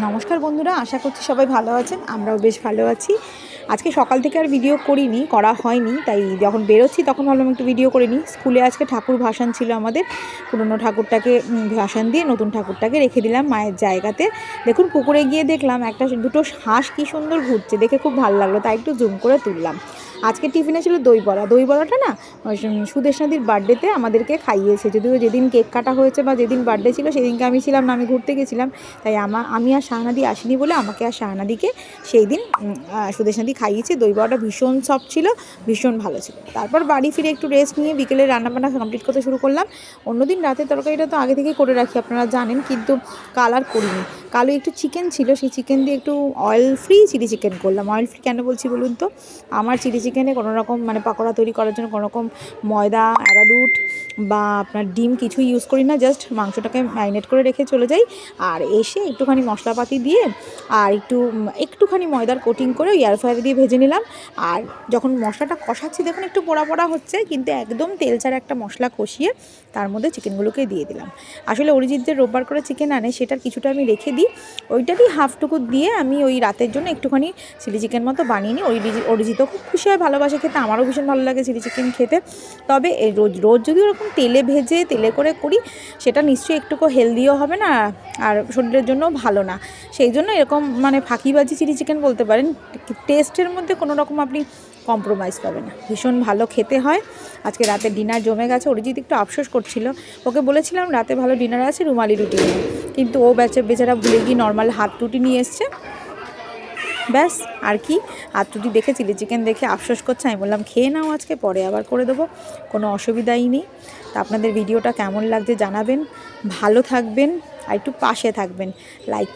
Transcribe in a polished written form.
নমস্কার বন্ধুরা, আশা করছি সবাই ভালো আছেন। আমরাও বেশ ভালো আছি। আজকে সকাল থেকে আর ভিডিও করা হয়নি, তাই যখন বেরোচ্ছি তখন ভাবলাম একটু ভিডিও করে নিই। স্কুলে আজকে ঠাকুর ভাসান ছিল আমাদের। পুরনো ঠাকুরটাকে ভাসান দিয়ে নতুন ঠাকুরটাকে রেখে দিলাম মায়ের জায়গাতে। দেখুন, পুকুরে গিয়ে দেখলাম দুটো হাঁস কী সুন্দর ঘুরছে, দেখে খুব ভালো লাগলো, তাই একটু জুম করে তুললাম। আজকে টিফিনে ছিল দই বড়া। দই বড়াটা না সুদেশনাদির বার্থডেতে আমাদেরকে খাইয়েছে, যদিও যেদিন কেক কাটা হয়েছে বা যেদিন বার্থডে ছিল সেদিনকে আমি ছিলাম না, আমি ঘুরতে গেছিলাম। তাই আমি আর শাহনাদি আসিনি বলে আমাকে আর শাহনাদিকে সেই দিন সুদেশনাদি খাইয়েছে। দই বড়াটা ভীষণ সফট ছিল, ভীষণ ভালো ছিল। তারপর বাড়ি ফিরে একটু রেস্ট নিয়ে বিকেলে রান্নাবান্না কমপ্লিট করতে শুরু করলাম। অন্যদিন রাতের তরকারিটা তো আগে থেকেই করে রাখি, আপনারা জানেন, কিন্তু কাল আর করিনি। কালও একটু চিকেন ছিল, সেই চিকেন দিয়ে একটু অয়েল ফ্রি চিলি চিকেন করলাম। অয়েল ফ্রি কেন বলছি বলুন তো? আমার চিলি চিকেনে কোনো রকম পাকোড়া তৈরি করার জন্য কোনো রকম ময়দা, অ্যারারুট বা আপনার ডিম কিছুই ইউজ করি না। জাস্ট মাংসটাকে ম্যারিনেট করে রেখে চলে যাই, আর এসে একটুখানি মশলাপাতি দিয়ে আর একটুখানি ময়দার কোটিং করে এয়ার ফ্রায়ারে দিয়ে ভেজে নিলাম। আর যখন মশলাটা কষাচ্ছি দেখুন একটু পোড়া পোড়া হচ্ছে, কিন্তু একদম তেল ছাড়া একটা মশলা কষিয়ে তার মধ্যে চিকেনগুলোকে দিয়ে দিলাম। আসলে অরিজিৎ যে রোববার করে চিকেন আনে সেটার কিছুটা আমি রেখে দিই, ওইটারই হাফটুকু দিয়ে আমি ওই রাতের জন্য একটুখানি চিলি চিকেন মতো বানিয়ে নিই। অরিজিৎও খুব খুশি হয়, ভালোবাসে খেতে, আমারও ভীষণ ভালো লাগে চিলি চিকেন খেতে। তবে রোজ রোজ যদি ওরকম তেলে ভেজে তেলে করে করি, সেটা নিশ্চয়ই একটুকু হেলদিও হবে না, আর শরীরের জন্যও ভালো না। সেই জন্য এরকম ফাঁকিবাজি চিলি চিকেন বলতে পারেন, টেস্টের মধ্যে কোনো রকম আপনি কম্প্রোমাইজ পাবেন না, ভীষণ ভালো খেতে হয়। আজকে রাতে ডিনার জমে গেছে। অরিজিৎ একটু আফসোস করছিল, ওকে বলেছিলাম রাতে ভালো ডিনার আছে, রুমালি রুটি নিয়ে, কিন্তু ও বেচারা ভুলে গিয়ে নর্মাল হাত রুটি নিয়ে এসছে। ব্যাস, আর কি, হাত রুটি দেখে চিলি চিকেন দেখে আফসোস করছে। আমি বললাম খেয়ে নাও, আজকে পরে আবার করে দেবো, কোনো অসুবিধাই নেই। তা আপনাদের ভিডিওটা কেমন লাগছে জানাবেন, ভালো থাকবেন আর একটু পাশে থাকবেন, লাইক